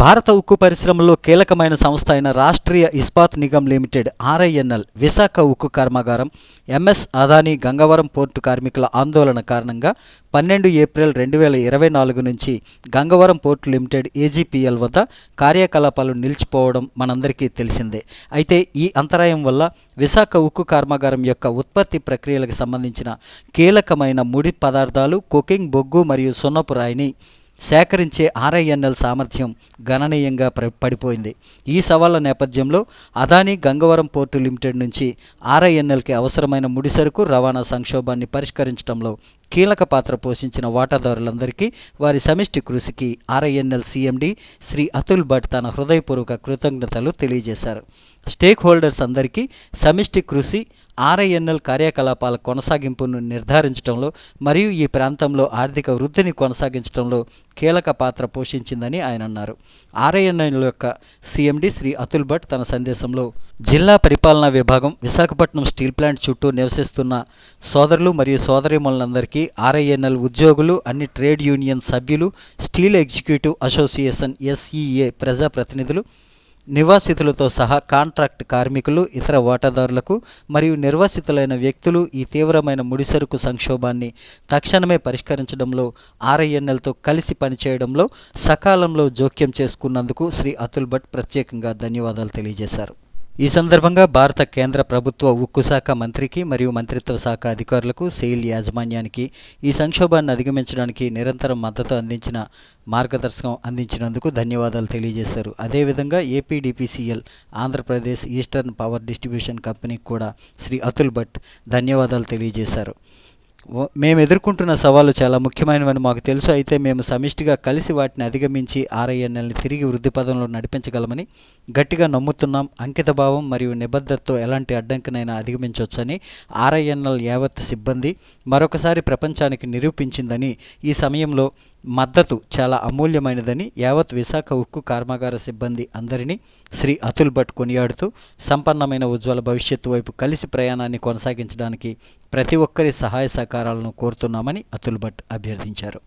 భారత ఉక్కు పరిశ్రమలో కీలకమైన సంస్థ అయిన రాష్ట్రీయ ఇస్పాత్ నిగమ్ లిమిటెడ్ ఆర్ఐఎన్ఎల్ విశాఖ ఉక్కు కర్మాగారం ఎంఎస్ అదానీ గంగవరం పోర్టు కార్మికుల ఆందోళన కారణంగా 12 ఏప్రిల్ 2024 నుంచి గంగవరం పోర్టు లిమిటెడ్ ఏజీపీఎల్ వద్ద కార్యకలాపాలు నిలిచిపోవడం మనందరికీ తెలిసిందే. అయితే ఈ అంతరాయం వల్ల విశాఖ ఉక్కు కర్మాగారం యొక్క ఉత్పత్తి ప్రక్రియలకు సంబంధించిన కీలకమైన ముడి పదార్థాలు, కోకింగ్ బొగ్గు మరియు సున్నపు రాయిని సేకరించే ఆర్ఐఎన్ఎల్ సామర్థ్యం గణనీయంగా పడిపోయింది. ఈ సవాళ్ల నేపథ్యంలో అదానీ గంగవరం పోర్టు లిమిటెడ్ నుంచి ఆర్ఐఎన్ఎల్కి అవసరమైన ముడిసరుకు రవాణా సంక్షోభాన్ని పరిష్కరించడంలో కీలక పాత్ర పోషించిన వాటాదారులందరికీ వారి సమిష్టి కృషికి ఆర్ఐఎన్ఎల్ సీఎండీ శ్రీ అతుల్ భట్ తన హృదయపూర్వక కృతజ్ఞతలు తెలియజేశారు. స్టేక్ హోల్డర్స్ అందరికీ సమిష్టి కృషి ఆర్ఐఎన్ఎల్ కార్యకలాపాల కొనసాగింపును నిర్ధారించడంలో మరియు ఈ ప్రాంతంలో ఆర్థిక వృద్ధిని కొనసాగించడంలో కీలక పాత్ర పోషించిందని ఆయన అన్నారు. ఆర్ఐఎన్ఎల్ యొక్క సీఎండీ శ్రీ అతుల్ భట్ తన సందేశంలో జిల్లా పరిపాలనా విభాగం, విశాఖపట్నం స్టీల్ ప్లాంట్ చుట్టూ నివసిస్తున్న సోదరులు మరియు సోదరీమణులందరికీ, ఆర్ఐఎన్ఎల్ ఉద్యోగులు, అన్ని ట్రేడ్ యూనియన్ సభ్యులు, స్టీల్ ఎగ్జిక్యూటివ్ అసోసియేషన్ ఎస్ఈఏ ప్రజాప్రతినిధులు, నివాసితులతో సహా కాంట్రాక్ట్ కార్మికులు, ఇతర వాటాదారులకు మరియు నిర్వాసితులైన వ్యక్తులు ఈ తీవ్రమైన ముడిసరుకు సంక్షోభాన్ని తక్షణమే పరిష్కరించడంలో ఆర్ఐఎన్ఎల్తో కలిసి పనిచేయడంలో సకాలంలో జోక్యం చేసుకున్నందుకు శ్రీ అతుల్ భట్ ప్రత్యేకంగా ధన్యవాదాలు తెలియజేశారు. ఈ సందర్భంగా భారత కేంద్ర ప్రభుత్వ ఉక్కు శాఖ మంత్రికి మరియు మంత్రిత్వ శాఖ అధికారులకు, సెయిల్ యాజమాన్యానికి ఈ సంక్షోభాన్ని అధిగమించడానికి నిరంతరం మద్దతు అందించిన మార్గదర్శకం అందించినందుకు ధన్యవాదాలు తెలియజేశారు. అదేవిధంగా ఏపీడీపీసీఎల్ ఆంధ్రప్రదేశ్ ఈస్టర్న్ పవర్ డిస్ట్రిబ్యూషన్ కంపెనీకి కూడా శ్రీ అతుల్ భట్ ధన్యవాదాలు తెలియజేశారు. మేము ఎదుర్కొంటున్న సవాళ్లు చాలా ముఖ్యమైనవని మాకు తెలుసు. అయితే మేము సమిష్టిగా కలిసి వాటిని అధిగమించి ఆర్ఐఎన్ఎల్ని తిరిగి వృద్ధి పదంలో నడిపించగలమని గట్టిగా నమ్ముతున్నాం. అంకితభావం మరియు నిబద్ధతతో ఎలాంటి అడ్డంకినైనా అధిగమించవచ్చని ఆర్ఐఎన్ఎల్ యావత్ సిబ్బంది మరొకసారి ప్రపంచానికి నిరూపించిందని, ఈ సమయంలో మద్దతు చాలా అమూల్యమైనదని యావత్ విశాఖ ఉక్కు కర్మాగార సిబ్బంది అందరినీ శ్రీ అతుల్ భట్ కొనియాడుతూ సంపన్నమైన ఉజ్వల భవిష్యత్తు వైపు కలిసి ప్రయాణాన్ని కొనసాగించడానికి ప్రతి ఒక్కరి సహాయ సహకారాలను కోరుతున్నామని అతుల్ భట్ అభ్యర్థించారు.